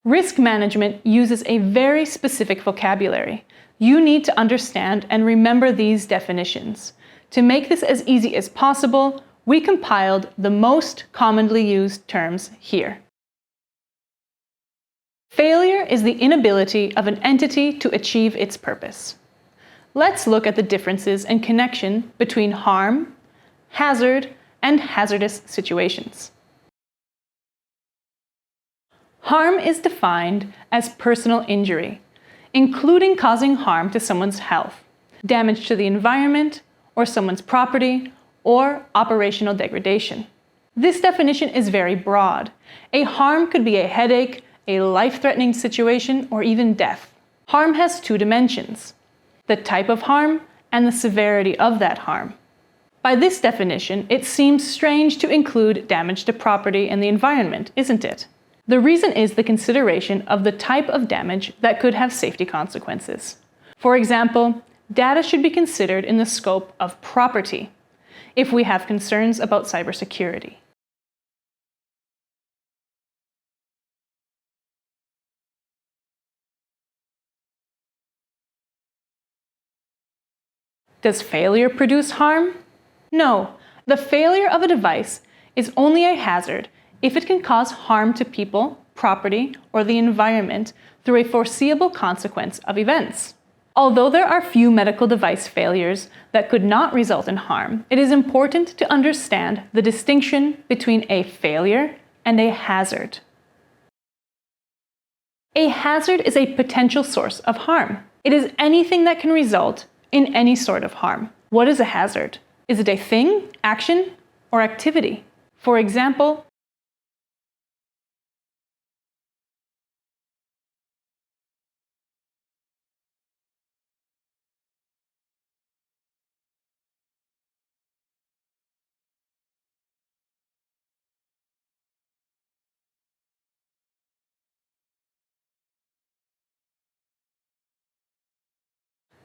Risk management uses a very specific vocabulary. You need to understand and remember these definitions. To make this as easy as possible, we compiled the most commonly used terms here. Failure is the inability of an entity to achieve its purpose. Let's look at the differences and connection between harm, hazard, and hazardous situations. Harm is defined as personal injury, including causing harm to someone's health, damage to the environment, or someone's property, or operational degradation. This definition is very broad. A harm could be a headache, a life-threatening situation, or even death. Harm has two dimensions: the type of harm and the severity of that harm. By this definition, it seems strange to include damage to property and the environment, isn't it? The reason is the consideration of the type of damage that could have safety consequences. For example, data should be considered in the scope of property if we have concerns about cybersecurity. Does failure produce harm? No, the failure of a device is only a hazard if it can cause harm to people, property, or the environment through a foreseeable consequence of events. Although there are few medical device failures that could not result in harm, it is important to understand the distinction between a failure and a hazard. A hazard is a potential source of harm. It is anything that can result in any sort of harm. What is a hazard? Is it a thing, action, or activity? For example,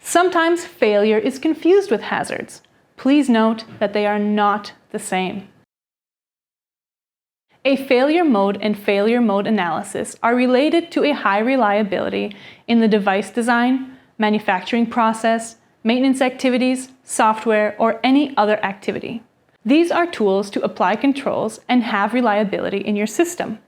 sometimes failure is confused with hazards. Please note that they are not the same. A failure mode and failure mode analysis are related to a high reliability in the device design, manufacturing process, maintenance activities, software, or any other activity. These are tools to apply controls and have reliability in your system.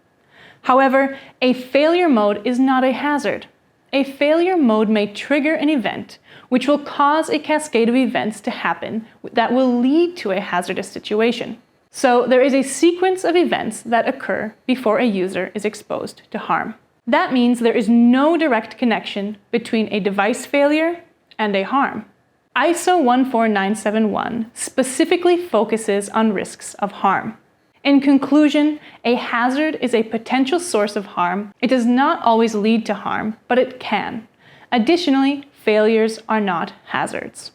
However, a failure mode is not a hazard. A failure mode may trigger an event which will cause a cascade of events to happen that will lead to a hazardous situation. So there is a sequence of events that occur before a user is exposed to harm. That means there is no direct connection between a device failure and a harm. ISO 14971 specifically focuses on risks of harm. In conclusion, a hazard is a potential source of harm. It does not always lead to harm, but it can. Additionally, failures are not hazards.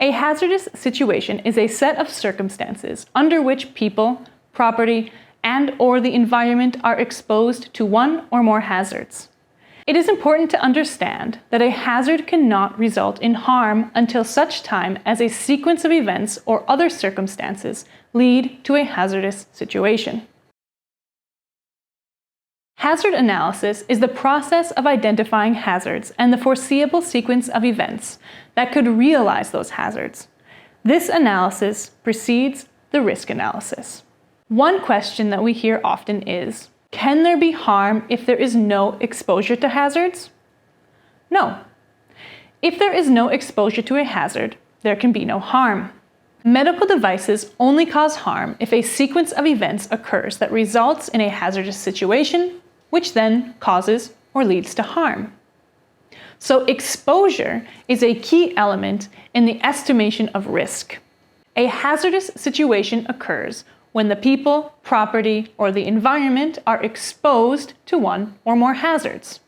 A hazardous situation is a set of circumstances under which people, property, and/or the environment are exposed to one or more hazards. It is important to understand that a hazard cannot result in harm until such time as a sequence of events or other circumstances lead to a hazardous situation. Hazard analysis is the process of identifying hazards and the foreseeable sequence of events that could realize those hazards. This analysis precedes the risk analysis. One question that we hear often is, can there be harm if there is no exposure to hazards? No. If there is no exposure to a hazard, there can be no harm. Medical devices only cause harm if a sequence of events occurs that results in a hazardous situation, which then causes or leads to harm. So exposure is a key element in the estimation of risk. A hazardous situation occurs when the people, property, or the environment are exposed to one or more hazards.